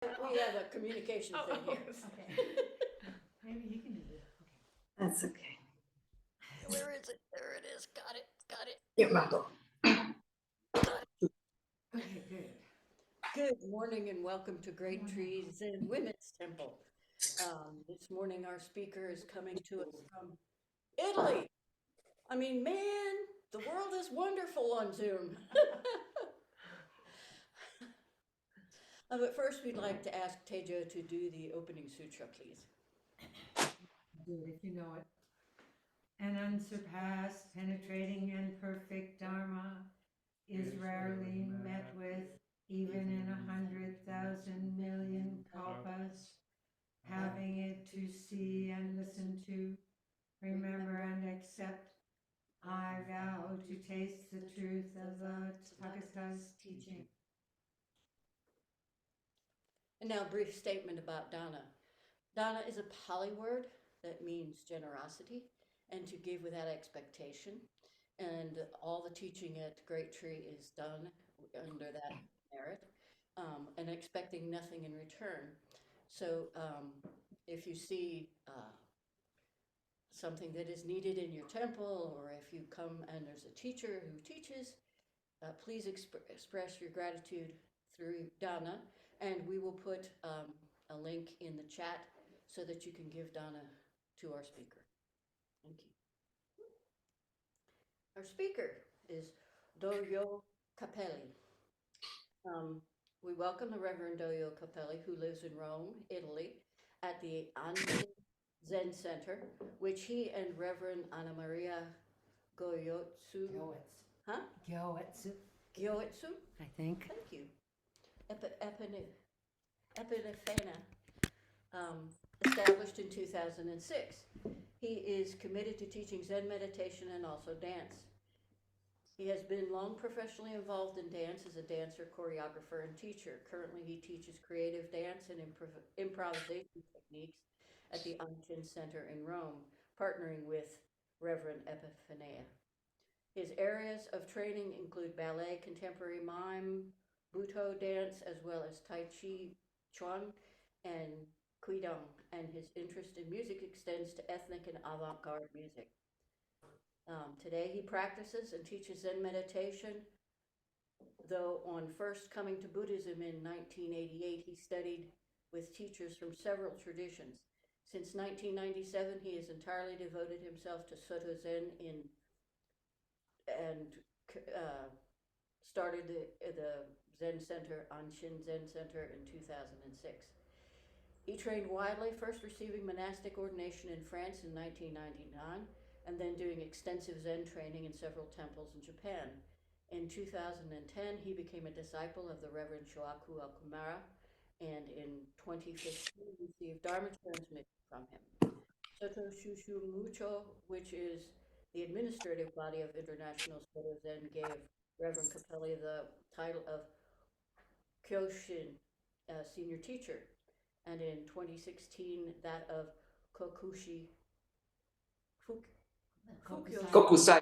We have a communication thing here. Okay. Maybe you can do this. Okay. That's okay. Where is it? There it is. Got it. Got it. Okay, good. Good morning and welcome to Great Tree Zen Women's Temple. This morning our speaker is coming to us from Italy. I mean, man, the world is wonderful on Zoom. But first we'd like to ask Tejo to do the opening sutra, please. Do it if you know it. An unsurpassed, penetrating, and perfect Dharma is rarely met with, even in 100,000 million kalpas. Having it to see and listen to, remember and accept, I vow to taste the truth of the Tathagata's teaching. And now a brief statement about dana. Dana is a Pali word that means generosity and to give without expectation. And all the teaching at Great Tree is done under that merit and expecting nothing in return. So if you see something that is needed in your temple, or if you come and there's a teacher who teaches, please express your gratitude through dana. And we will put a link in the chat so that you can give dana to our speaker. Thank you. Our speaker is Doryu Cappelli. We welcome the Reverend Doryu Cappelli, who lives in Rome, Italy, at the Anshin Zen Centre, which he and Reverend Annamaria Gyoetsu Gyoetsu, I think. thank you, Epifania, established in 2006. He is committed to teaching Zen meditation and also dance. He has been long professionally involved in dance as a dancer, choreographer, and teacher. Currently, he teaches creative dance and improvisation techniques at the Anshin Centre in Rome, partnering with Reverend Epifania. His areas of training include ballet, contemporary mime, Buto dance, as well as Tai Chi Chuan and Qigong, and his interest in music extends to ethnic and avant-garde music. Today he practices and teaches Zen meditation, though on first coming to Buddhism in 1988, he studied with teachers from several traditions. Since 1997, he has entirely devoted himself to Soto Zen and started the Zen Center, Anshin Zen Centre, in 2006. He trained widely, first receiving monastic ordination in France in 1999, and then doing extensive Zen training in several temples in Japan. In 2010, he became a disciple of the Reverend Shohaku Okumura, and in 2015, received Dharma transmission from him. Soto Shushu Mucho, which is the administrative body of International Soto Zen, gave Reverend Cappelli the title of Kyoshin, senior teacher, and in 2016 that of Kokusai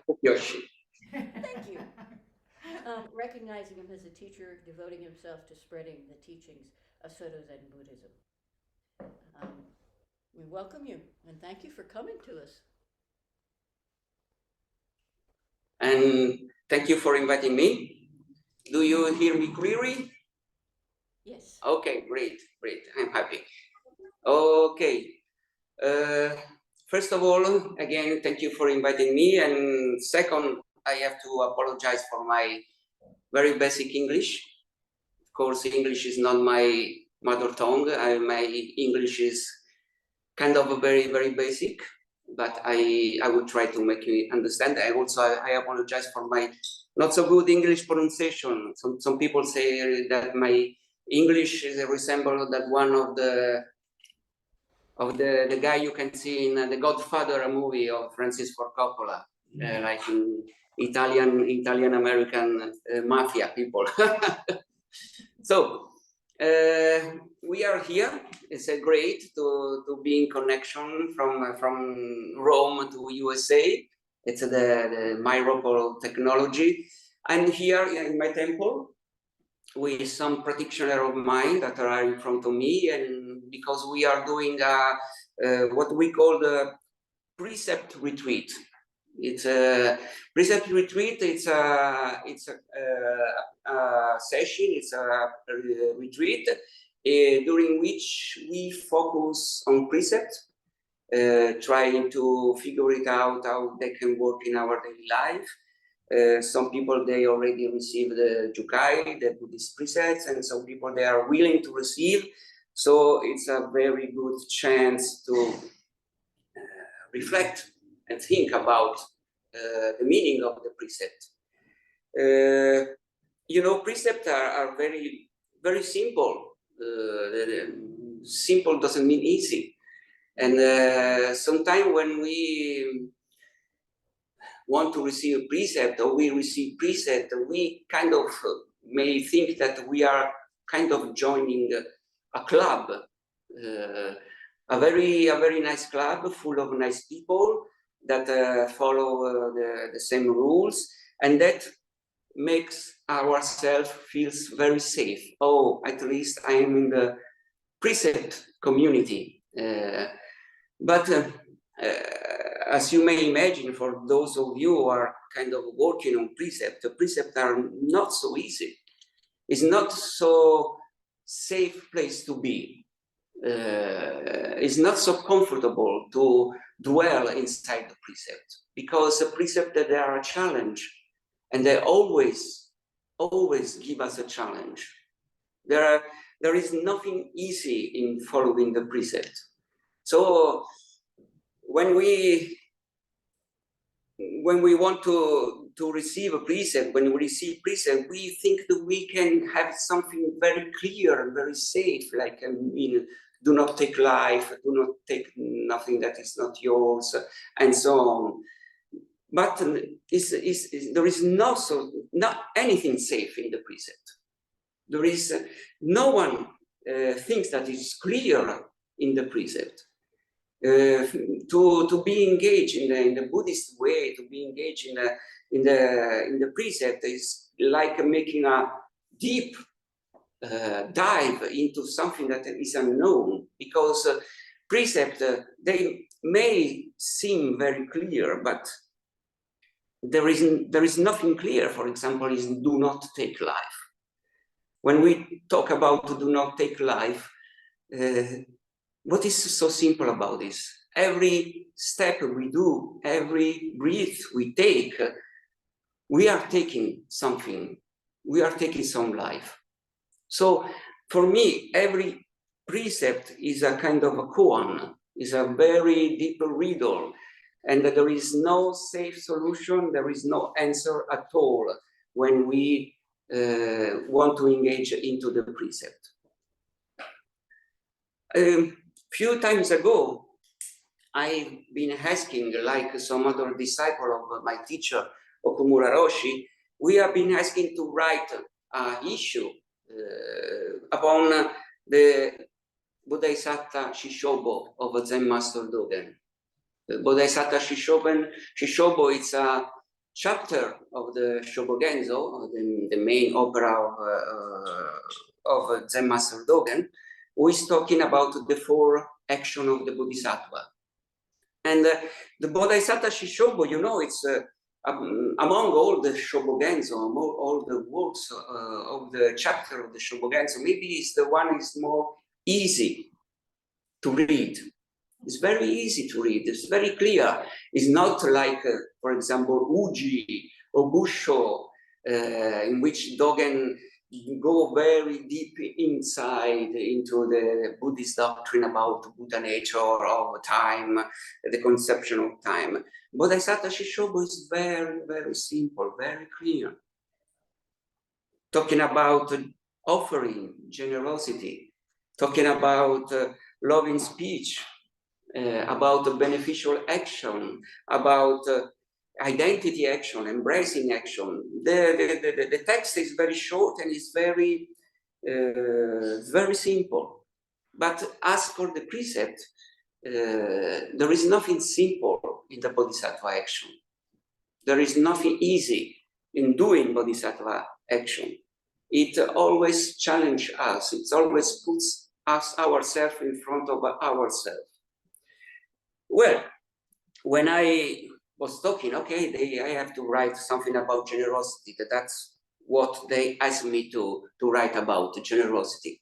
fukyoshi. Thank you. Recognizing him as a teacher, devoting himself to spreading the teachings of Soto Zen Buddhism. We welcome you and thank you for coming to us. And thank you for inviting me. Do you hear me clearly? Yes. Okay, great. I'm happy. Okay. First of all, again, thank you for inviting me. And second, I have to apologize for my very basic English. Of course, English is not my mother tongue. My English is kind of a very, very basic, but I will try to make you understand. I apologize for my not so good English pronunciation. Some people say that my English is resemble that one of the guy you can see in the Godfather, a movie of Francis Ford Coppola, like in Italian American mafia people. So we are here. It's great to be in connection from Rome to USA. It's the miracle technology. I'm here in my temple. with some practitioners of mine that are in front of me, and because we are doing what we call the precept retreat. It's a precept retreat. It's a session. It's a retreat during which we focus on precept, trying to figure it out how they can work in our daily life. Some people, they already received the Jukai, the Buddhist precepts, and some people, they are willing to receive. So it's a very good chance to reflect and think about the meaning of the precept. You know, precepts are very, very simple. Simple doesn't mean easy. And sometimes when we want to receive a precept, or we receive precept, we kind of may think that we are kind of joining a club, a very nice club full of nice people that follow the same rules, and that makes ourselves feels very safe. Oh, at least I am in the precept community. But as you may imagine, for those of you who are kind of working on precept, the precepts are not so easy. It's not so safe place to be. It's not so comfortable to dwell inside the precept, because the precept, they are a challenge, and they always give us a challenge. There is nothing easy in following the precept. So when we want to receive a precept, when we receive precept, we think that we can have something very clear and very safe, like do not take life, do not take nothing that is not yours, and so on. But there is not anything safe in the precept. There is no one thinks that is clear in the precept. To be engaged in the Buddhist way, to be engaged in the precept is like making a deep dive into something that is unknown, because precept, they may seem very clear, but there is nothing clear. For example, is do not take life. When we talk about do not take life, what is so simple about this? Every step we do, every breath we take, we are taking something. We are taking some life. So for me, every precept is a kind of a koan, is a very deep riddle, and there is no safe solution. There is no answer at all when we want to engage into the precept. Few times ago, I've been asking, like some other disciple of my teacher, Okumura Roshi, we have been asking to write an issue upon the Bodhisattva Shishobo of Zen Master Dogen. The Bodhisattva Shishobo is a chapter of the Shobogenzo, the main opera of Zen Master Dogen, who is talking about the 4 actions of the Bodhisattva. And the Bodhisattva Shishobo, you know, it's among all the Shobogenzo, among all the works of the chapter of the Shobogenzo, maybe it's the one is more easy to read. It's very easy to read. It's very clear. It's not like, for example, Uji or Busho, in which Dogen go very deep inside into the Buddhist doctrine about Buddha nature, of time, the conception of time. Bodhisattva Shishobo is very, very simple, very clear. Talking about offering, generosity, talking about loving speech, about beneficial action, about identity action, embracing action. The text is very short and it's very simple. But as for the precept, there is nothing simple in the Bodhisattva action. There is nothing easy in doing Bodhisattva action. it always challenges us. It always puts us ourselves in front of ourselves. Well, when I was talking, okay, I have to write something about generosity. That's what they asked me to write about, generosity.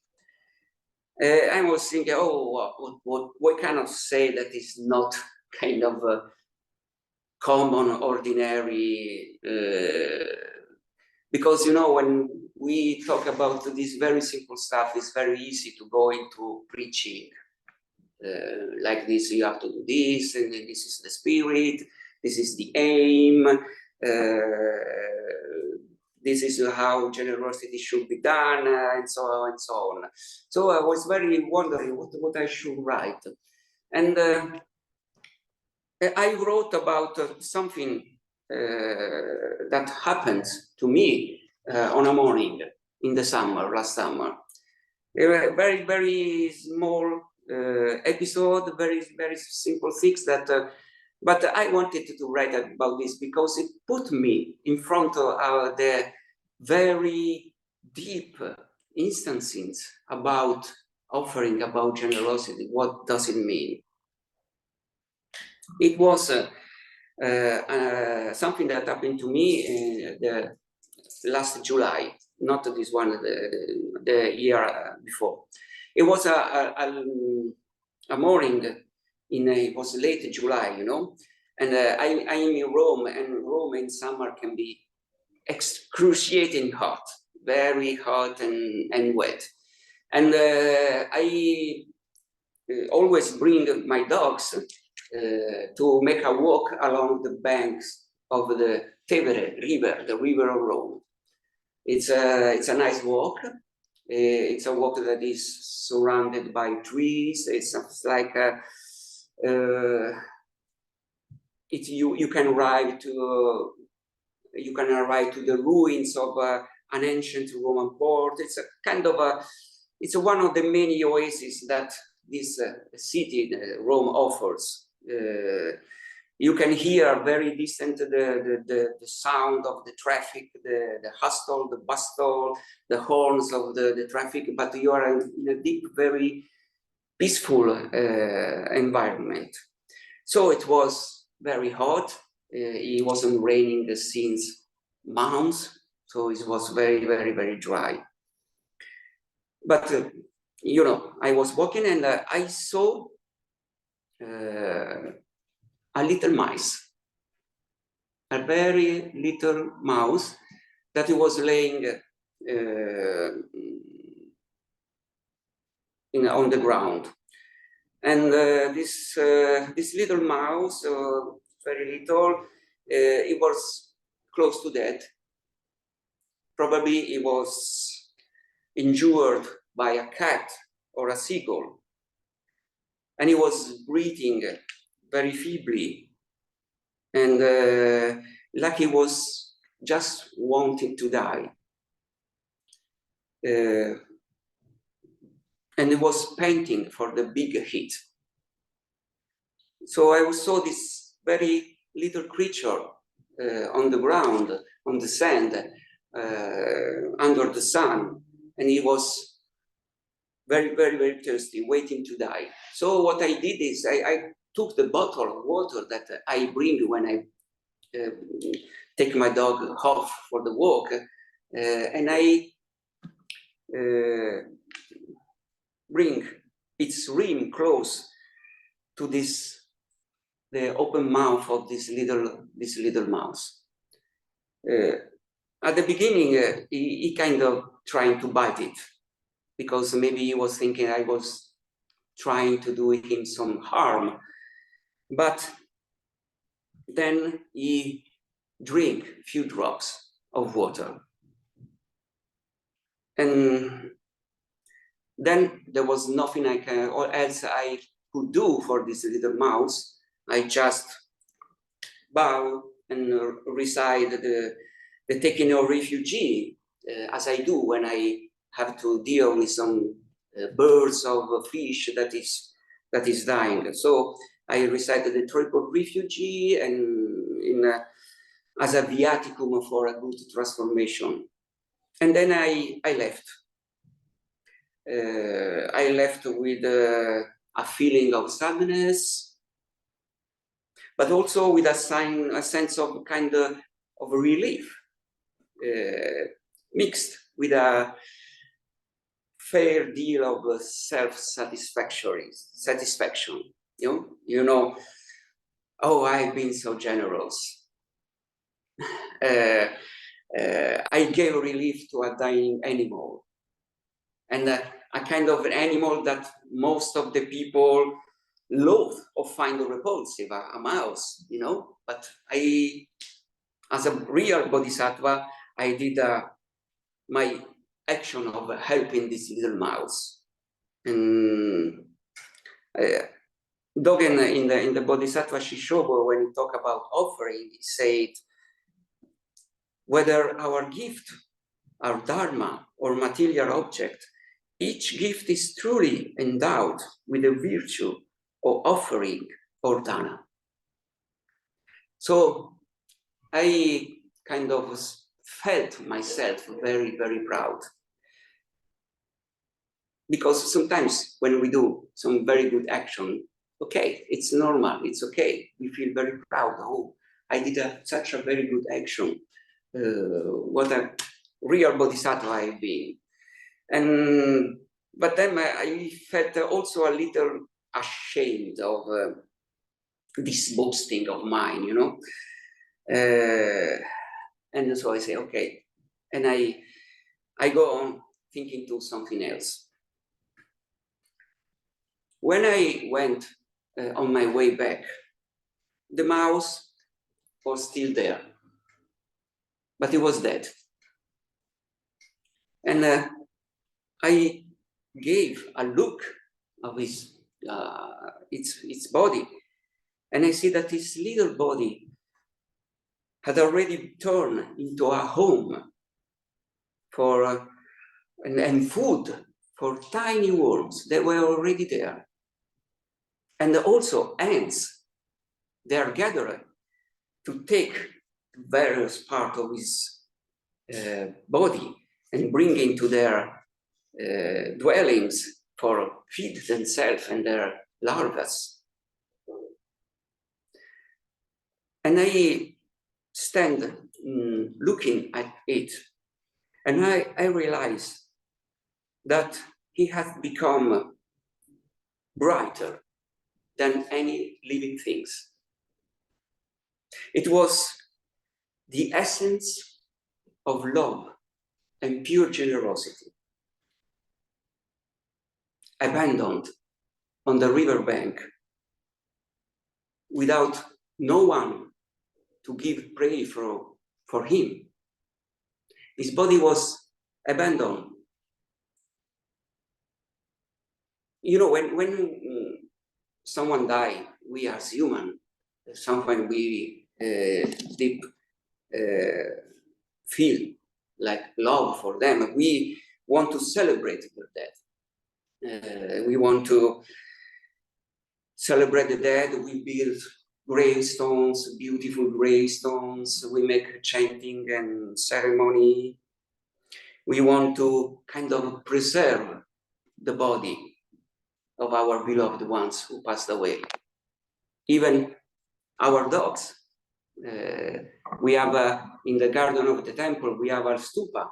I was thinking, oh, what kind of say that is not kind of a common, ordinary, because, you know, when we talk about this very simple stuff, it's very easy to go into preaching. Like this, you have to do this, and this is the spirit, this is the aim, this is how generosity should be done, and so on and so on. So I was very wondering what I should write. And I wrote about something that happened to me on a morning in the summer, last summer. A very, very small episode, very, very simple things that, but I wanted to write about this because it put me in front of the very deep instances about offering, about generosity. What does it mean? It was something that happened to me the last July, not this one, the year before. It was a morning it was late July, you know, and I'm in Rome, and Rome in summer can be excruciating hot, very hot and wet. And I always bring my dogs to make a walk along the banks of the Tevere River, the river of Rome. It's a nice walk. It's a walk that is surrounded by trees. It's like you can arrive to the ruins of an ancient Roman port. It's a kind of it's one of the many oases that this city, Rome, offers. You can hear very distant the sound of the traffic, the hustle, the bustle, the horns of the traffic, but you are in a deep, very peaceful environment. So it was very hot. It wasn't raining since months, so it was very, very, very dry. But you know, I was walking and I saw a little mouse, a very little mouse that was laying on the ground. And this little mouse, very little, it was close to death. Probably it was injured by a cat or a seagull. And he was breathing very feebly. And like he was just wanting to die. And he was panting for the big heat. So I saw this very little creature on the ground, on the sand, under the sun, and he was very, very, very thirsty, waiting to die. So what I did is I took the bottle of water that I bring when I take my dog off for the walk, and I bring its rim close to the open mouth of this little mouse. At the beginning, he kind of trying to bite it, because maybe he was thinking I was trying to do him some harm. But then he drank a few drops of water. And then there was nothing else I could do for this little mouse. I just bow and recite the taking of refugee, as I do when I have to deal with some birds of fish that is dying. So I recited the triple refugee and as a viaticum for a good transformation. And then I left. I left with a feeling of sadness, but also with a sense of kind of relief, mixed with a fair deal of satisfaction. You know, oh, I've been so generous. I gave relief to a dying animal, and a kind of an animal that most of the people loathe or find repulsive, a mouse, you know. But I, as a real bodhisattva, I did my action of helping this little mouse. And Dogen in the Bodhisattva Shishobo, when he talk about offering, he said, whether our gift, our dharma, or material object, each gift is truly endowed with the virtue of offering or dana. So I kind of felt myself very, very proud. Because sometimes when we do some very good action, okay, it's normal, it's okay. We feel very proud. Oh, I did such a very good action. What a real bodhisattva I've been. But then I felt also a little ashamed of this boasting of mine, you know. And so I say, okay. And I go on thinking to something else. When I went on my way back, the mouse was still there, but it was dead. And I gave a look of its body, and I see that his little body had already turned into a home for and food for tiny worms that were already there. And also ants, they are gathered to take various parts of his body and bring into their dwellings for feed themselves and their larvae. And I stand looking at it, and I realize that he has become brighter than any living things. It was the essence of love and pure generosity, abandoned on the riverbank without no one to give prey for him. His body was abandoned. You know, when someone dies, we as human, sometimes we deep feel like love for them. We want to celebrate their death. We want to celebrate the dead. We build gravestones, beautiful gravestones. We make chanting and ceremony. We want to kind of preserve the body of our beloved ones who passed away. Even our dogs. We have in the garden of the temple, we have a stupa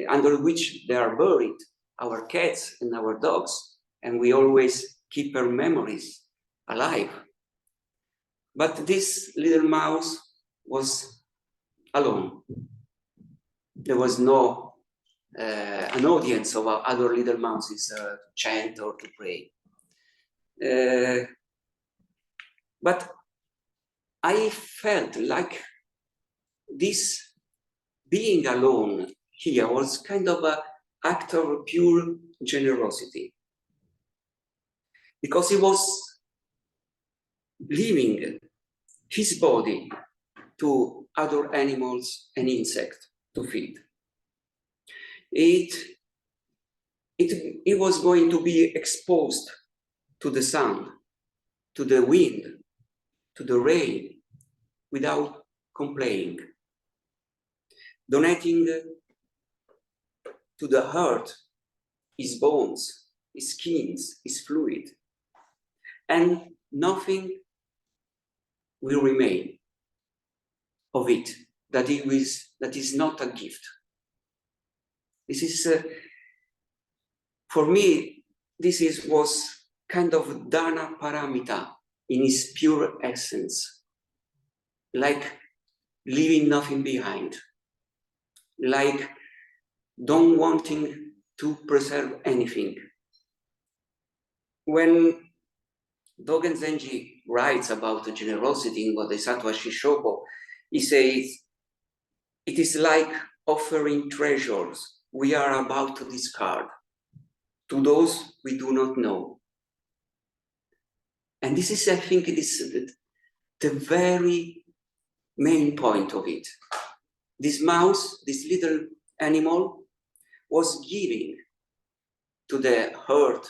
under which they are buried, our cats and our dogs, and we always keep our memories alive. But this little mouse was alone. There was no an audience of other little mouses to chant or to pray. But I felt like this being alone here was kind of an act of pure generosity, because he was leaving his body to other animals and insects to feed. It was going to be exposed to the sun, to the wind, to the rain, without complaining. donating to the heart his bones, his skins, his fluid, and nothing will remain of it that is not a gift. This is, for me, was kind of Dharma paramita in its pure essence, like leaving nothing behind, like don't wanting to preserve anything. When Dogen Zenji writes about the generosity in Bodhisattva Shishogo, he says, it is like offering treasures we are about to discard to those we do not know. And this is, I think, it is the very main point of it. This mouse, this little animal, was giving to the herd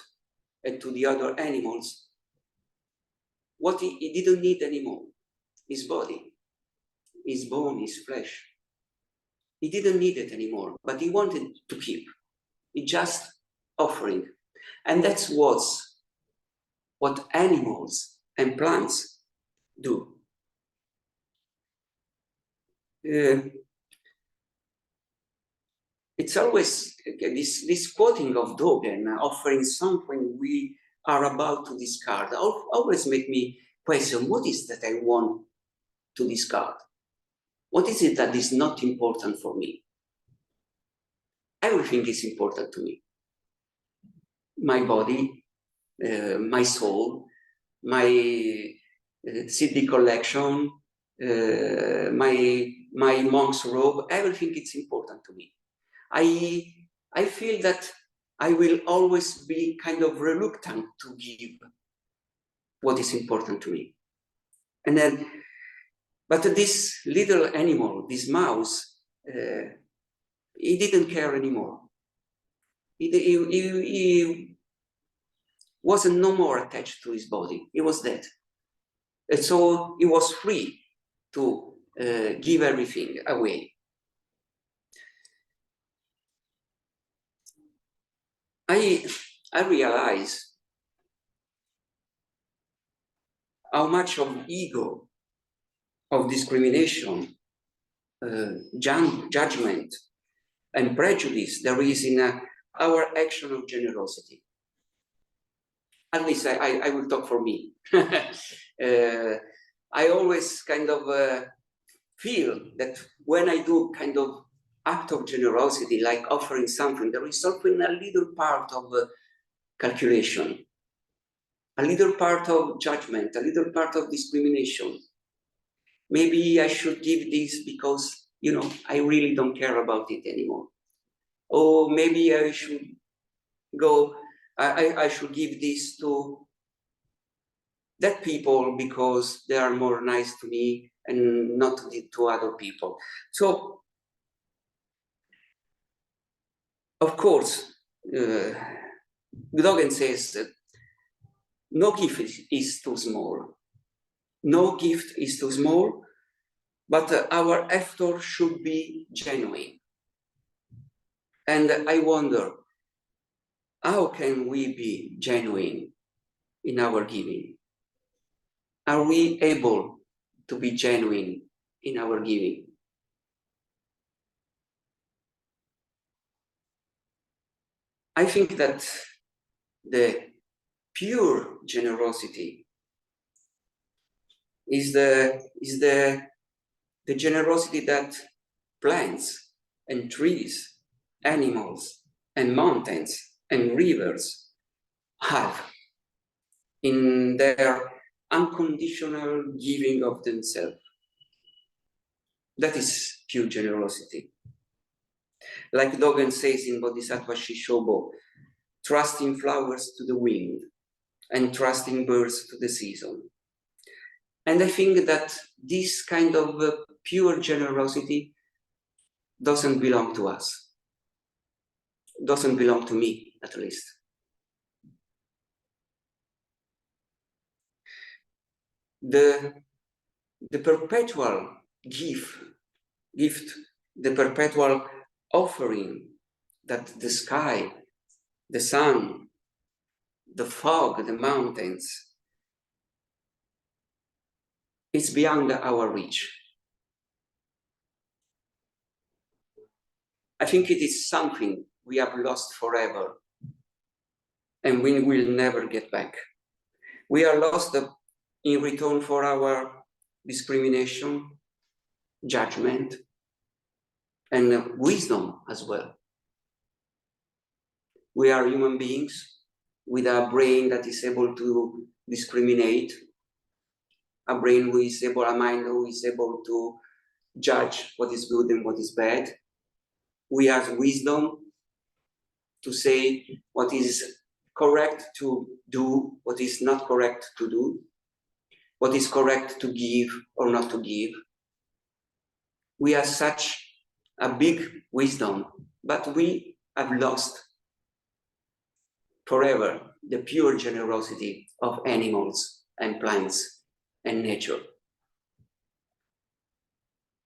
and to the other animals what he didn't need anymore: his body, his bone, his flesh. He didn't need it anymore, but he wanted to keep. He just offering. And that's what animals and plants do. It's always this quoting of Dogen, offering something we are about to discard, always make me question, what is that I want to discard? What is it that is not important for me? Everything is important to me. My body, my soul, my CD collection, my monk's robe, everything is important to me. I feel that I will always be kind of reluctant to give what is important to me. And then, but this little animal, this mouse, he didn't care anymore. He wasn't no more attached to his body. He was dead. And so he was free to give everything away. I realize how much of ego, of discrimination, judgment, and prejudice there is in our action of generosity. At least I will talk for me. I always kind of feel that when I do kind of act of generosity, like offering something, there is often a little part of calculation, a little part of judgment, a little part of discrimination. Maybe I should give this because, you know, I really don't care about it anymore. Or maybe I should go, I should give this to that people because they are more nice to me and not to other people. So, of course, Dogen says that no gift is too small. No gift is too small, but our effort should be genuine. And I wonder, how can we be genuine in our giving? Are we able to be genuine in our giving? I think that the pure generosity is the generosity that plants and trees, animals and mountains and rivers have in their unconditional giving of themselves. That is pure generosity. Like Dogen says in Bodhisattva Shishogo, trusting flowers to the wind and trusting birds to the season. And I think that this kind of pure generosity doesn't belong to us. Doesn't belong to me, at least. The perpetual gift the perpetual offering that the sky, the sun, the fog, the mountains, it's beyond our reach. I think it is something we have lost forever and we will never get back. We are lost in return for our discrimination, judgment, and wisdom as well. We are human beings with a brain that is able to discriminate, a brain who is able, a mind who is able to judge what is good and what is bad. We have wisdom to say what is correct to do, what is not correct to do, what is correct to give or not to give. We have such a big wisdom, but we have lost forever the pure generosity of animals and plants and nature.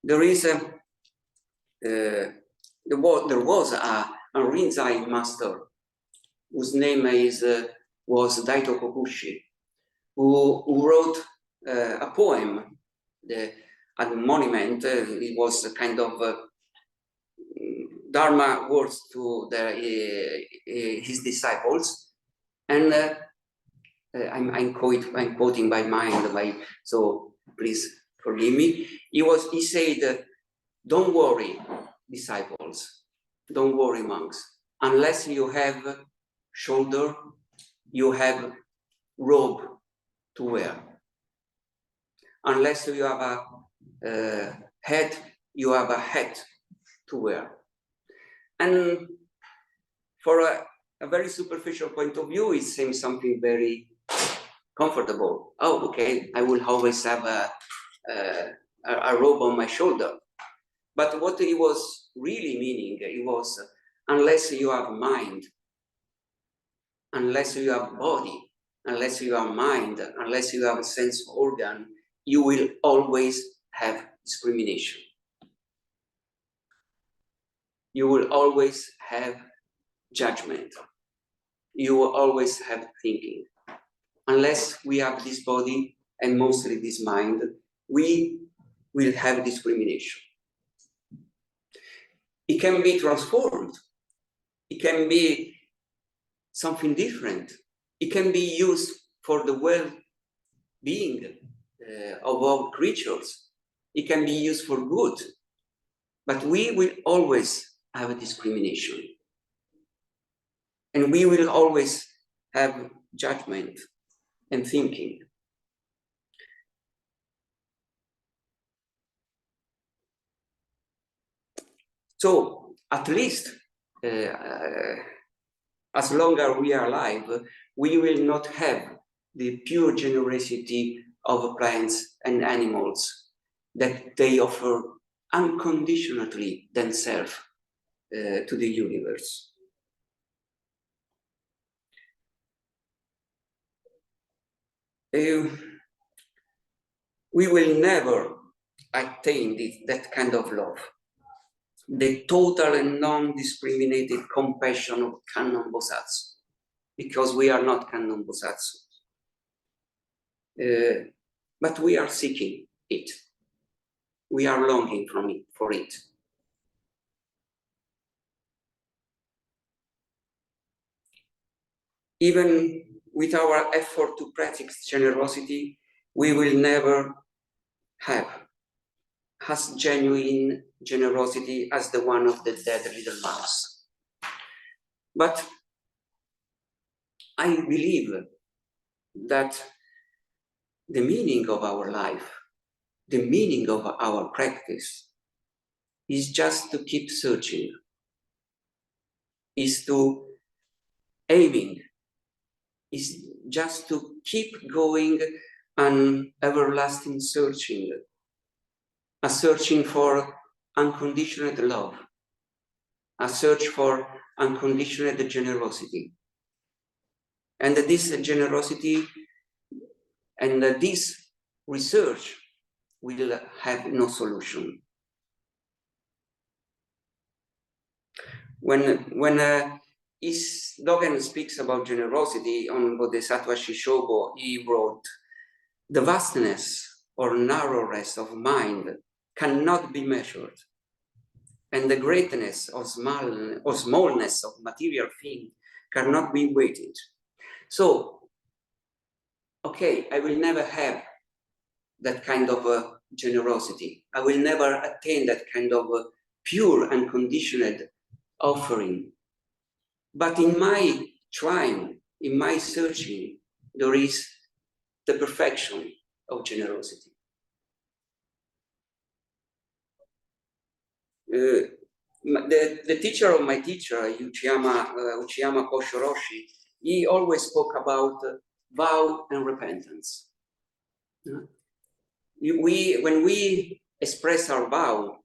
There was a Rinzai master whose name was Daito Kokushi, who wrote a poem at the monument. It was a kind of Dharma words to his disciples, and I'm quoting by mind, so please forgive me. He said, "Don't worry, disciples, don't worry, monks, unless you have shoulder, you have robe to wear. Unless you have a head, you have a hat to wear." And for a very superficial point of view, it seems something very comfortable. Oh, okay, I will always have a robe on my shoulder. But what he was really meaning, it was, unless you have mind, unless you have body, unless you have mind, unless you have a sense organ, you will always have discrimination. You will always have judgment. You will always have thinking. Unless we have this body and mostly this mind, we will have discrimination. It can be transformed. It can be something different. It can be used for the well-being of all creatures. It can be used for good. But we will always have a discrimination. And we will always have judgment and thinking. So at least, as long as we are alive, we will not have the pure generosity of plants and animals that they offer unconditionally themselves to the universe. We will never attain that kind of love, the total and non-discriminated compassion of Kannon Bosatsu, because we are not Kannon Bosatsu. But we are seeking it. We are longing for it. Even with our effort to practice generosity, we will never have as genuine generosity as the one of the dead little mouse. But I believe that the meaning of our life, the meaning of our practice, is just to keep searching, is to aiming, is just to keep going an everlasting searching, a searching for unconditional love, a search for unconditional generosity. And this generosity and this research will have no solution. When Dogen speaks about generosity on Bodhisattva Shishobo, he wrote, "The vastness or narrowness of mind cannot be measured, and the greatness or smallness of material thing cannot be weighted." So, okay, I will never have that kind of generosity. I will never attain that kind of pure and conditioned offering. But in my trying, in my searching, there is the perfection of generosity. The teacher of my teacher, Uchiyama Kosho Roshi, he always spoke about vow and repentance. When we express our vow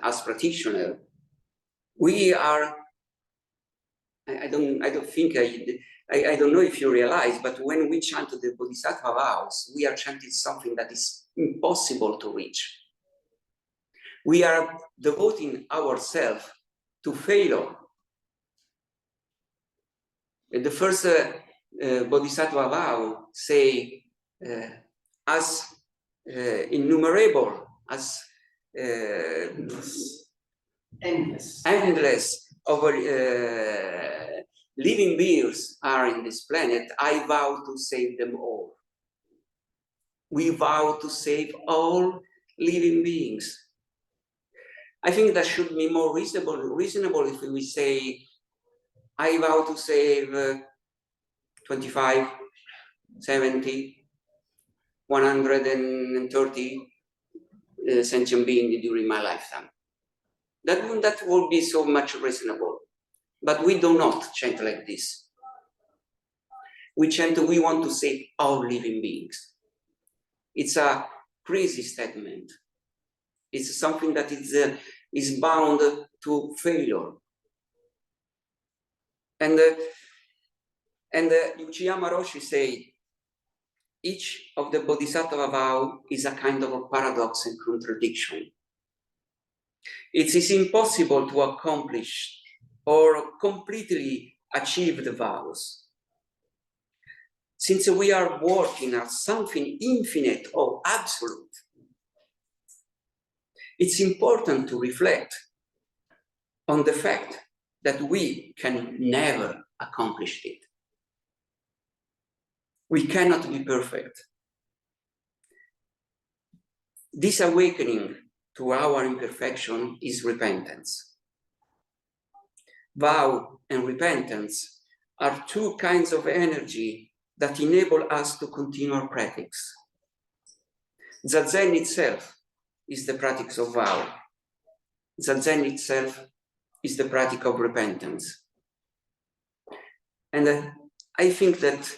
as practitioner, we are, I don't know if you realize, but when we chant the Bodhisattva vows, we are chanting something that is impossible to reach. We are devoting ourselves to failure. The first Bodhisattva vow say, as innumerable, as endless of living beings are in this planet, I vow to save them all. We vow to save all living beings. I think that should be more reasonable if we say, I vow to save 25, 70, 130 sentient beings during my lifetime. That would be so much reasonable. But we do not chant like this. We chant, we want to save all living beings. It's a crazy statement. It's something that is bound to failure. And Uchiyama Roshi say, each of the Bodhisattva vow is a kind of a paradox and contradiction. It is impossible to accomplish or completely achieve the vows. Since we are working at something infinite or absolute, it's important to reflect on the fact that we can never accomplish it. We cannot be perfect. This awakening to our imperfection is repentance. Vow and repentance are two kinds of energy that enable us to continue our practice. Zazen itself is the practice of vow. Zazen itself is the practice of repentance. And I think that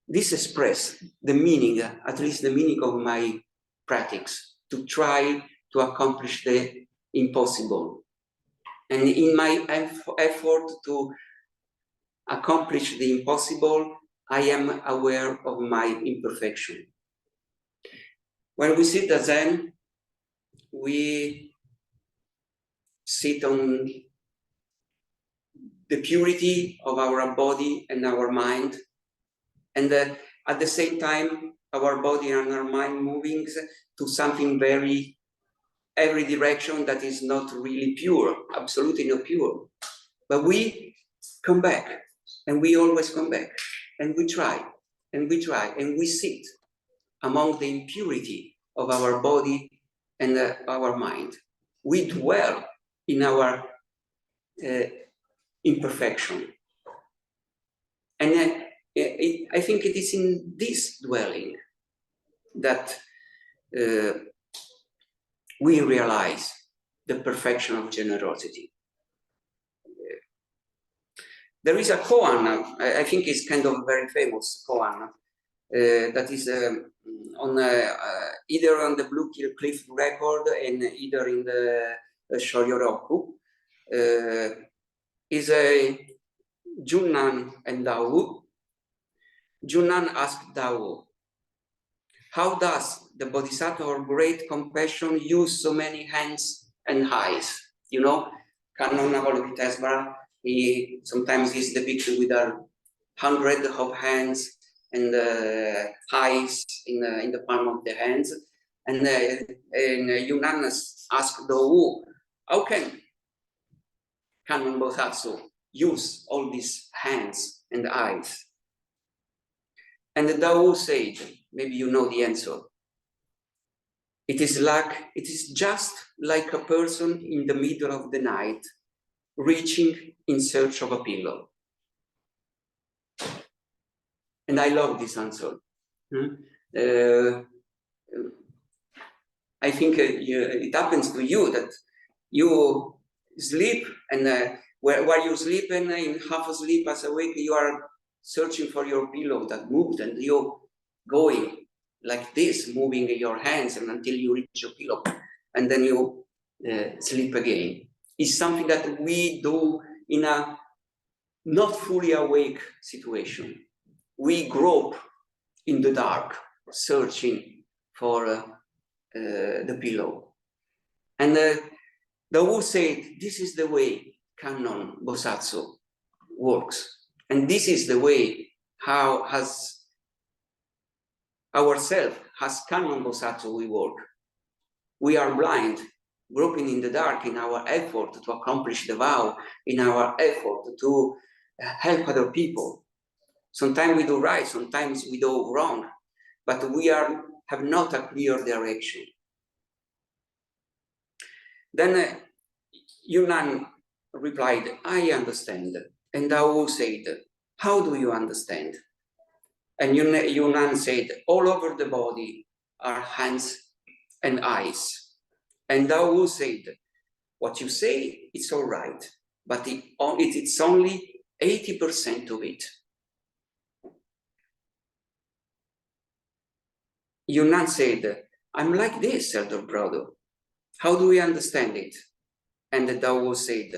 this expresses the meaning, at least the meaning of my practice, to try to accomplish the impossible. And in my effort to accomplish the impossible, I am aware of my imperfection. When we sit at Zen, we sit on the purity of our body and our mind, and at the same time, our body and our mind moving to something every direction that is not really pure, absolutely not pure. But we come back, and we always come back, and we try, and we try, and we sit among the impurity of our body and our mind. We dwell in our imperfection. And I think it is in this dwelling that we realize the perfection of generosity. There is a koan, I think it's kind of a very famous koan, that is on either on the Blue Cliff record and either in the Shoryoroku. Is a Junnan and Dao. Junnan asked Dao, how does the Bodhisattva of great compassion use so many hands and eyes? You know, Canon Avalokitesvara, he sometimes is depicted with 100 of hands and eyes in the palm of the hands. And Yunnan asked Doryu, how can Canon Bosatsu use all these hands and eyes? And the Doryu said, maybe you know the answer. It is just like a person in the middle of the night reaching in search of a pillow. And I love this answer. I think it happens to you that you sleep, and while you sleep and in half asleep as awake, you are searching for your pillow that moved, and you're going like this, moving your hands and until you reach your pillow, and then you sleep again. It's something that we do in a not fully awake situation. We grope in the dark, searching for the pillow. And the Wu said, this is the way Canon Bosatsu works. And this is the way how as ourselves, as Canon Bosatsu, we work. We are blind, groping in the dark in our effort to accomplish the vow, in our effort to help other people. Sometimes we do right, sometimes we do wrong, but we have not a clear direction. Then Yunnan replied, I understand. And Dao said, how do you understand? And Yunnan said, all over the body are hands and eyes. And Dao said, what you say, it's all right, but it's only 80% of it. Yunnan said, I'm like this, elder brother. How do we understand it? And the Dao said,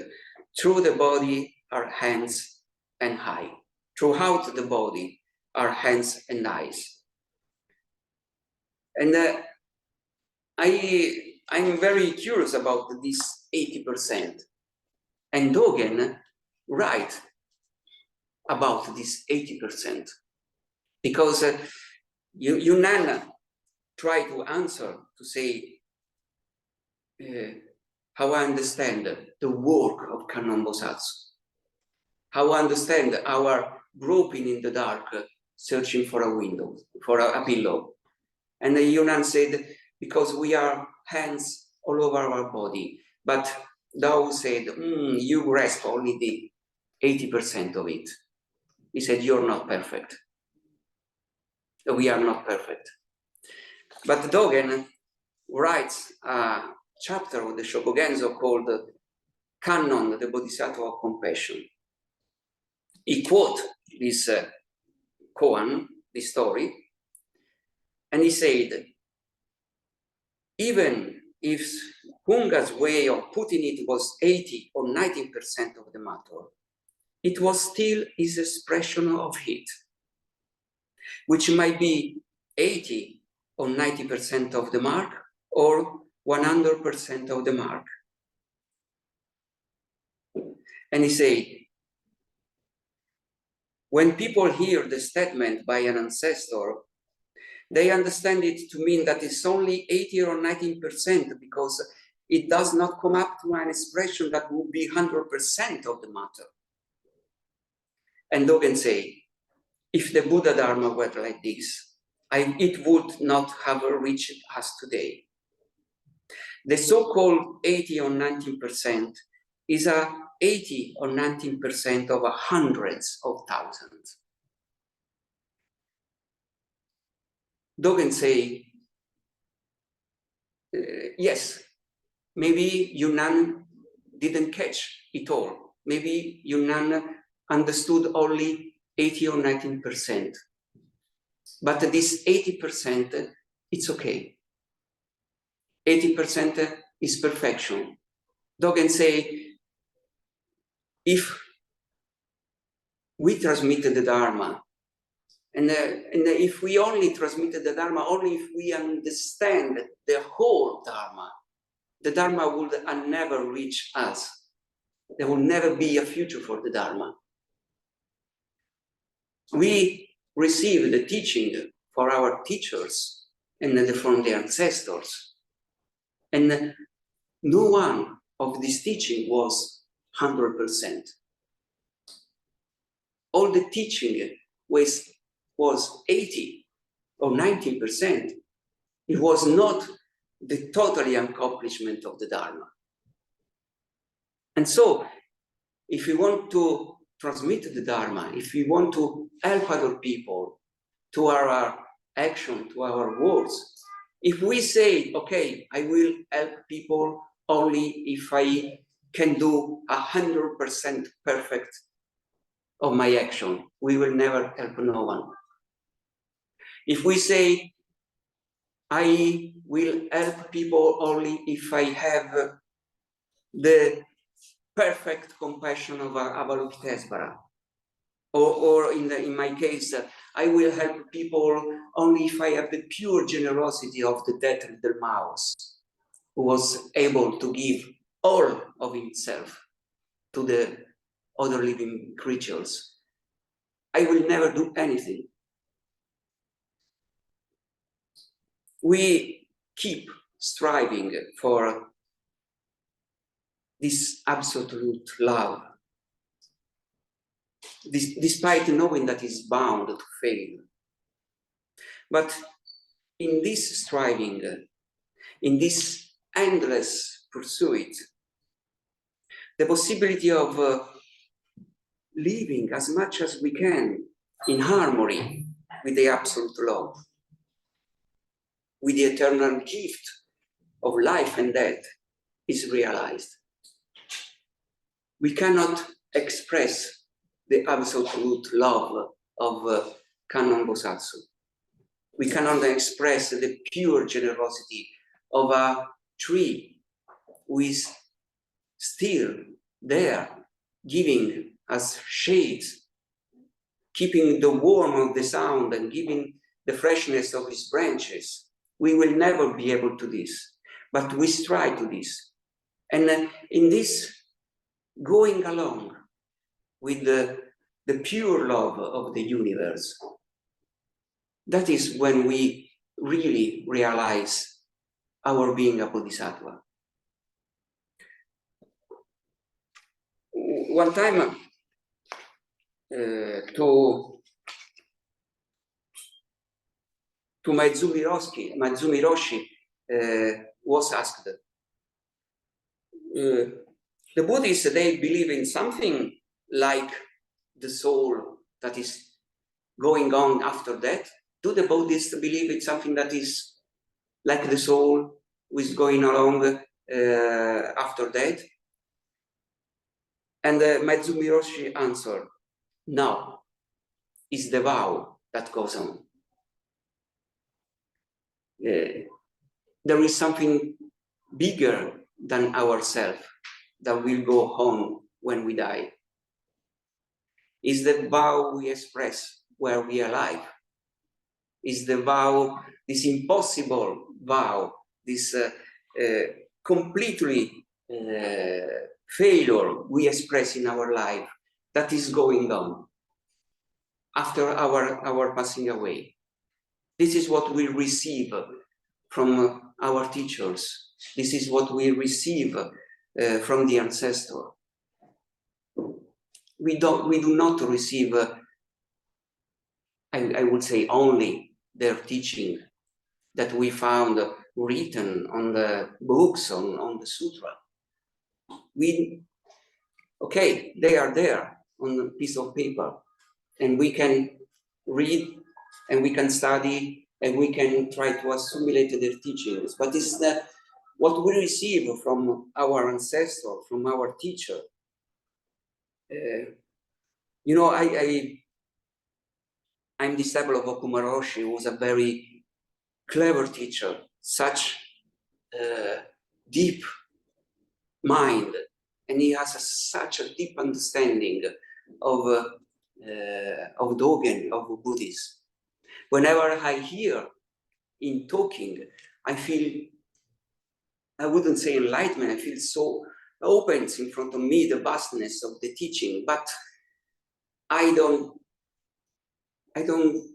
through the body are hands and eyes. Throughout the body are hands and eyes. And I'm very curious about this 80%. And Dogen write about this 80%. Because Yunnan try to answer, to say how I understand the work of Canon Bosatsu, how I understand our groping in the dark, searching for a window, for a pillow. And Yunnan said, because we are hands all over our body, but Dao said, you grasp only the 80% of it. He said, you're not perfect. We are not perfect. But Dogen writes a chapter of the Shobogenzo called Canon, the Bodhisattva of Compassion. He quotes this koan, this story, and he said, even if Hunga's way of putting it was 80 or 90% of the matter, it was still his expression of it, which might be 80 or 90% of the mark, or 100% of the mark. And he said, when people hear the statement by an ancestor, they understand it to mean that it's only 80 or 19% because it does not come up to an expression that would be 100% of the matter. And Dogen say, if the Buddha Dharma were like this, it would not have reached us today. The so-called 80 or 19% is a 80 or 19% of hundreds of thousands. Dogen say, yes, maybe Yunnan didn't catch it all. Maybe Yunnan understood only 80 or 19%. But this 80%, it's okay. 80% is perfection. Dogen say, if we transmitted the Dharma, and if we only transmitted the Dharma, only if we understand the whole Dharma, the Dharma would never reach us. there will never be a future for the Dharma. We receive the teaching for our teachers and from the ancestors. And no one of this teaching was 100%. All the teaching was 80 or 90%. It was not the totally accomplishment of the Dharma. And so, if we want to transmit the Dharma, if we want to help other people to our action, to our words, if we say, okay, I will help people only if I can do 100% perfect of my action, we will never help no one. If we say, I will help people only if I have the perfect compassion of Avalokitesvara, or in my case, I will help people only if I have the pure generosity of the dead little mouse, who was able to give all of himself to the other living creatures. I will never do anything. We keep striving for this absolute love, despite knowing that it's bound to fail. But in this striving, in this endless pursuit, the possibility of living as much as we can in harmony with the absolute love, with the eternal gift of life and death, is realized. We cannot express the absolute love of Kannon Bosatsu. We cannot express the pure generosity of a tree who is still there, giving us shades, keeping the warmth of the sound and giving the freshness of his branches. We will never be able to this, but we strive to this. And in this going along with the pure love of the universe, that is when we really realize our being a bodhisattva. One time, to Maizumi Roshi was asked, the Buddhists, they believe in something like the soul that is going on after death. Do the Buddhists believe in something that is like the soul who is going along after death? And Maizumi Roshi answered, no, it's the vow that goes on. There is something bigger than ourselves that will go on when we die. Is the vow we express where we are alive. Is the vow, this impossible vow, this completely failure we express in our life that is going on after our passing away. This is what we receive from our teachers. This is what we receive from the ancestor. We do not receive, I would say, only their teaching that we found written on the books, on the sutra. Okay, they are there on a piece of paper, and we can read, and we can study, and we can try to assimilate their teachings. But this is what we receive from our ancestor, from our teacher. You know, I'm disciple of Okumura Roshi, who was a very clever teacher, such deep mind, and he has such a deep understanding of Dogen, of Buddhism. Whenever I hear him talking, I feel, I wouldn't say enlightenment, I feel opens in front of me the vastness of the teaching, but I don't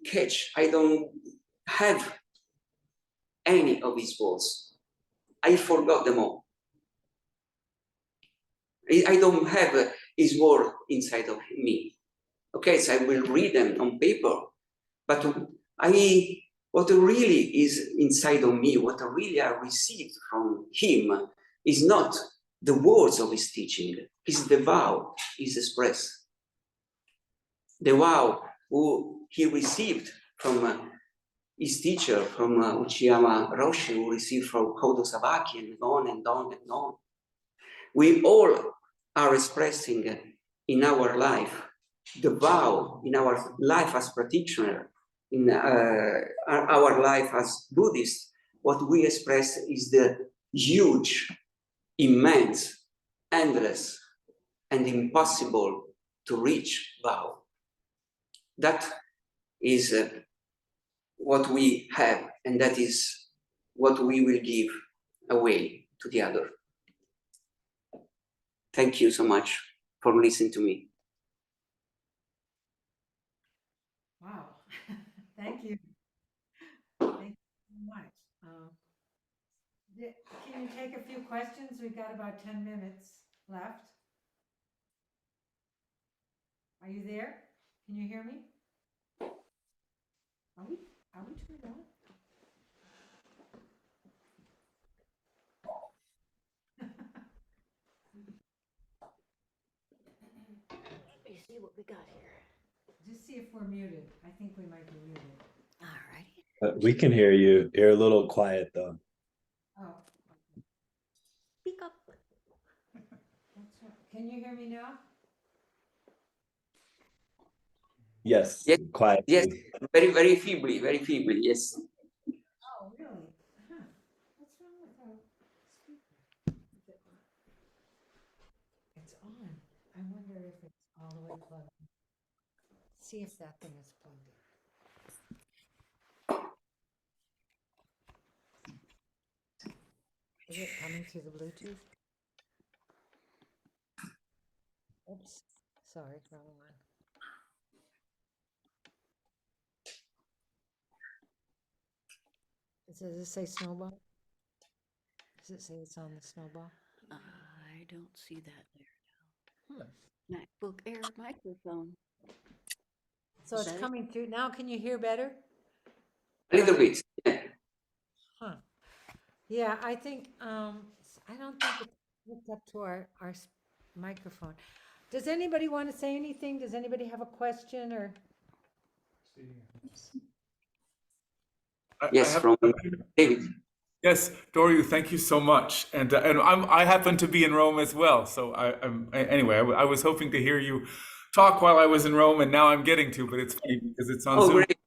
catch, I don't have any of his words. I forgot them all. I don't have his word inside of me. Okay, so I will read them on paper, but what really is inside of me, what I really I received from him is not the words of his teaching, it's the vow he's expressed. The vow who he received from his teacher, from Uchiyama Roshi, who received from Kodo Sabaki, and on and on and on. We all are expressing in our life the vow, in our life as practitioner, in our life as Buddhists. What we express is the huge, immense, endless, and impossible to reach vow. That is what we have, and that is what we will give away to the other. Thank you so much for listening to me. Wow, thank you. Thank you so much. Can you take a few questions? We've got about 10 minutes left. Are you there? Can you hear me? Are we turned on? Let me see what we got here. Just see if we're muted. I think we might be muted. All righty. We can hear you. You're a little quiet though. Oh, Speak up. that's right. Can you hear me now? Yes, Yes, quiet. yes, very, very feebly, yes. Oh, really? Huh. What's wrong with our speaker? It's on. I wonder if it's all the way plugged in. See if that thing is plugged in. Is it coming through the Bluetooth? Oops, sorry, wrong one. Does it say snowball? Does it say it's on the snowball? I don't see that there now. MacBook Air microphone. So Is it's that it? coming through. Now can you hear better? A little bit. Huh. Yeah, I think, I don't think it's hooked up to our microphone. Does anybody want to say anything? Does anybody have a question or? Yes, from David. Yes, Doryu, thank you so much. And I happen to be in Rome as well. So anyway, I was hoping to hear you talk while I was in Rome, and now I'm getting to, but it's funny because it's on Zoom. Great.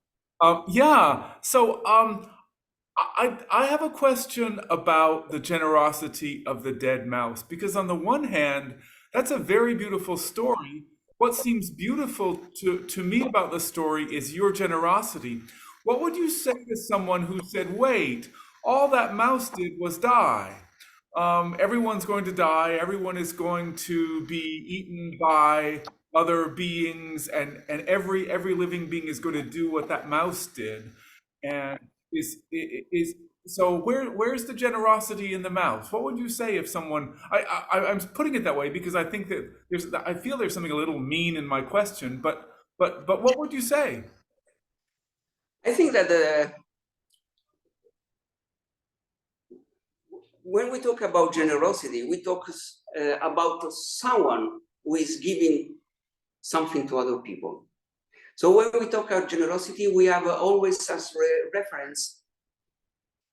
Yeah. So I have a question about the generosity of the dead mouse, because on the one hand, that's a very beautiful story. What seems beautiful to me about the story is your generosity. What would you say to someone who said, wait, all that mouse did was die? Everyone's going to die. Everyone is going to be eaten by other beings, and every living being is going to do what that mouse did. And so where's the generosity in the mouse? What would you say if someone? I'm putting it that way because I think that I feel there's something a little mean in my question. But what would you say? I think that when we talk about generosity, we talk about someone who is giving something to other people. So when we talk about generosity, we have always as reference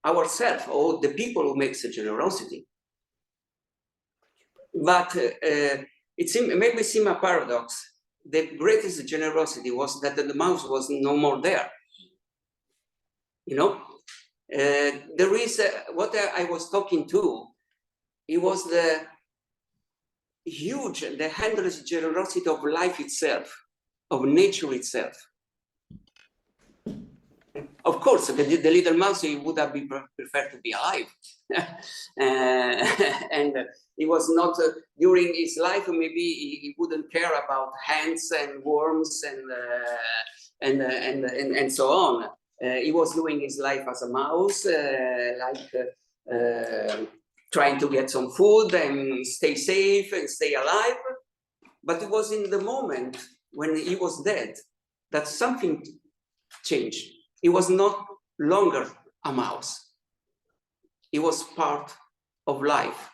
ourselves or the people who makes the generosity. But it maybe seem a paradox. The greatest generosity was that the mouse was no more there. You know, there is what I was talking to. It was the huge, the endless generosity of life itself, of nature itself. Of course, the little mouse would have preferred to be alive. and he was not during his life. Maybe he wouldn't care about ants and worms and so on. He was doing his life as a mouse, trying to get some food and stay safe and stay alive. But it was in the moment when he was dead that something changed. He was not longer a mouse. He was part of life,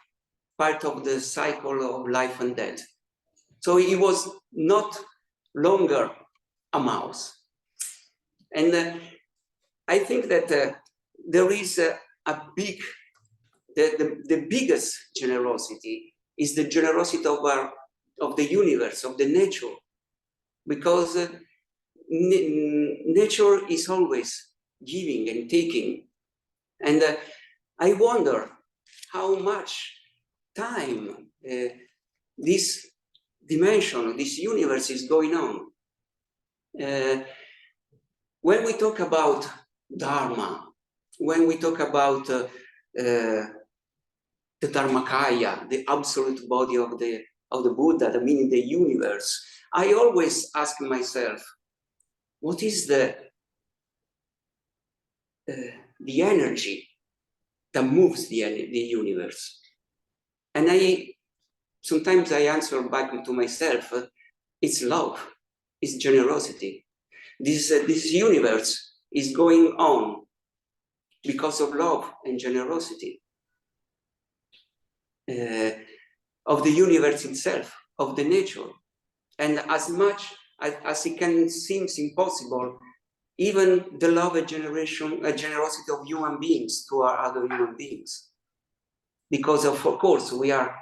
part of the cycle of life and death. So he was not longer a mouse. And I think that there is a big, the biggest generosity is the generosity of the universe, of the nature, because nature is always giving and taking. And I wonder how much time this dimension, this universe is going on. When we talk about Dharma, when we talk about the Dharmakaya, the absolute body of the Buddha, the meaning the universe, I always ask myself, what is the energy that moves the universe? And sometimes I answer back to myself, it's love, it's generosity. This universe is going on because of love and generosity of the universe itself, of the nature. And as much as it can seem impossible, even the love and generosity of human beings to our other human beings. Because of course, we are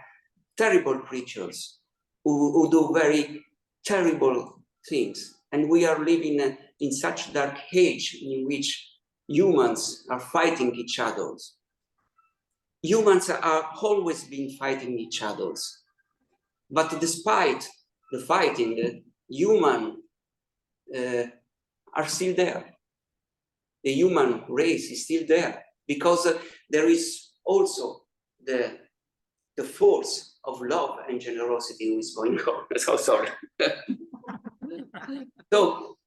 terrible creatures who do very terrible things. And we are living in such dark age in which humans are fighting each other. Humans are always been fighting each other. But despite the fighting, humans are still there. The human race is still there because there is also the force of love and generosity who is going on. So sorry. So,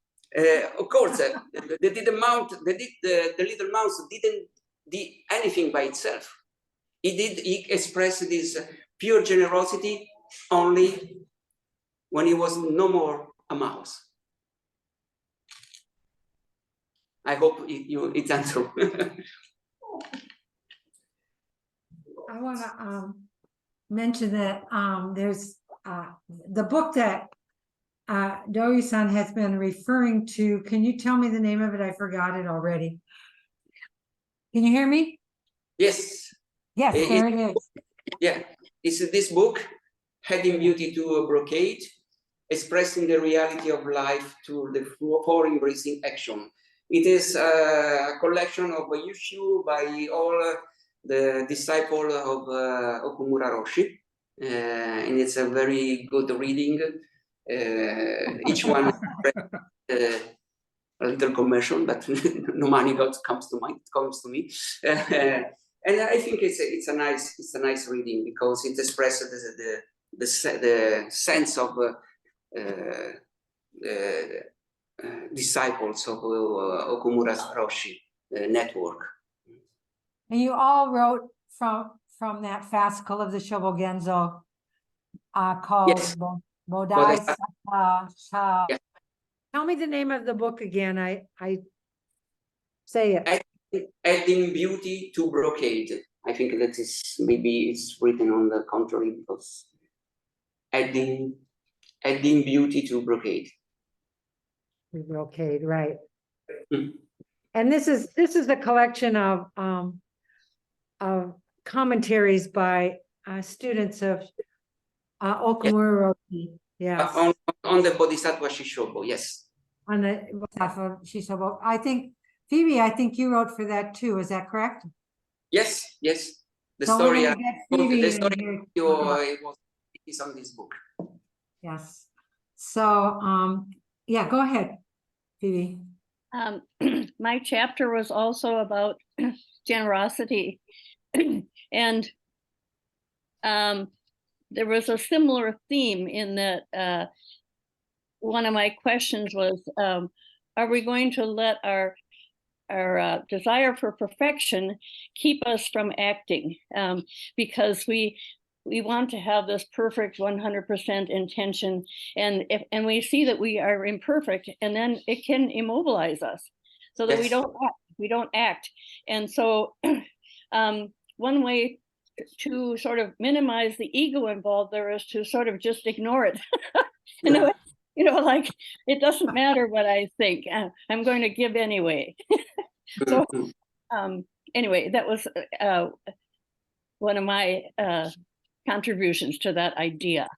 of course, the little mouse didn't do anything by itself. He expressed this pure generosity only when he was no more a mouse. I hope it answered. I want to mention that there's the book that Doryu-san has been referring to. Can you tell me the name of it? I forgot it already. Can you hear me? Yes. Yes, there it is. Yeah, it's this book, Adding Beauty to a Brocade, expressing the reality of life through the four embracing action. It is a collection of issue by all the disciples of Okumura Roshi, and it's a very good reading. Each one a little commercial, but no money comes to mind. Comes to me, and I think it's a nice reading because it expresses the sense of disciples of Okumura Roshi network. And you all wrote from that fascicle of the Shobogenzo called Yes. Bodai Sha. Yes. Tell me the name of the book again. I say it. Adding beauty to brocade. I think that is maybe it's written on the contrary because adding beauty to brocade. Brocade, right. Mm. And this is a collection of commentaries by students of Okumura Roshi. Yes. On the Bodhisattva Shishobo, yes. On the Bodhisattva Shishobo. I think, Phoebe, I think you wrote for that too. Is that correct? Yes. The So story, we're gonna get Phoebe the in story here. is on this book. Yes. So, yeah, go ahead, Phoebe. My chapter was also about generosity. and there was a similar theme in that one of my questions was, are we going to let our desire for perfection keep us from acting? Because we want to have this perfect 100% intention, and we see that we are imperfect, and then it can immobilize us, so that we don't act. And so, one way to sort of minimize the ego involved there is to sort of just ignore it. Like, it doesn't matter what I think. I'm going to give anyway. So, anyway, that was one of my contributions to that idea.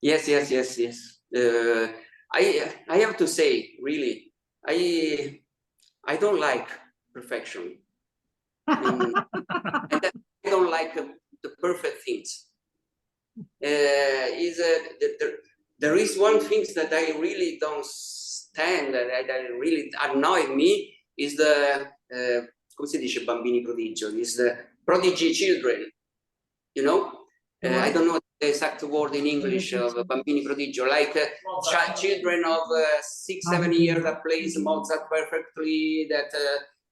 Yes. I have to say, really, I don't like perfection. And I don't like the perfect things. There is one thing that I really don't stand, that really annoy me, is the come si dice bambini prodigio? Is the prodigy children, you know? I don't know the exact word in English of bambini prodigio, like children of 6-7 years that plays Mozart perfectly, that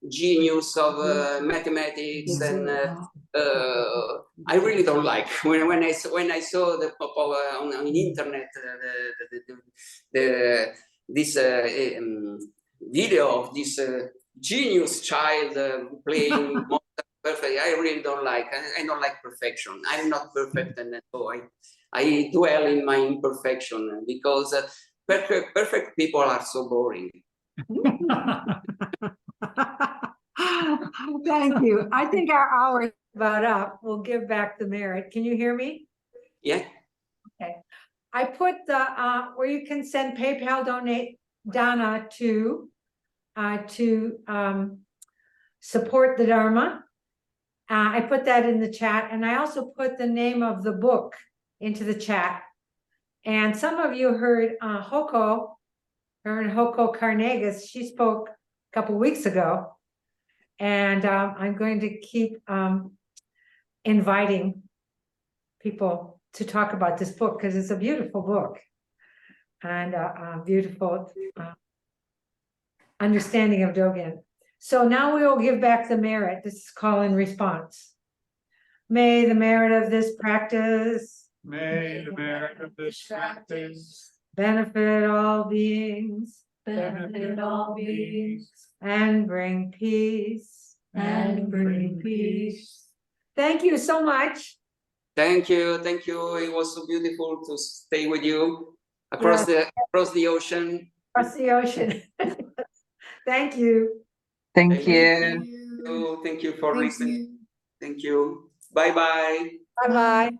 genius of mathematics, and I really don't like when I saw the on internet this video of this genius child playing Mozart perfect. I really don't like. I don't like perfection. I'm not perfect, and so I dwell in my imperfection, because perfect people are so boring. Thank you. I think our hour is about up. We'll give back the merit. Can you hear me? Yeah. Okay. I put the where you can send PayPal Dana to support the Dharma. I put that in the chat, and I also put the name of the book into the chat. And some of you heard Hoko Carnegas. She spoke a couple weeks ago, and I'm going to keep inviting people to talk about this book, because it's a beautiful book and a beautiful understanding of Dogen. So now we will give back the merit. This is call and response. May the merit of this practice, May the merit of this practice benefit all beings, and bring peace. Thank you so much. Thank you. It was so beautiful to stay with you across the ocean. Across the ocean. Thank you. Thank you. Thank you for listening. Thank you. Bye-bye. Bye-bye.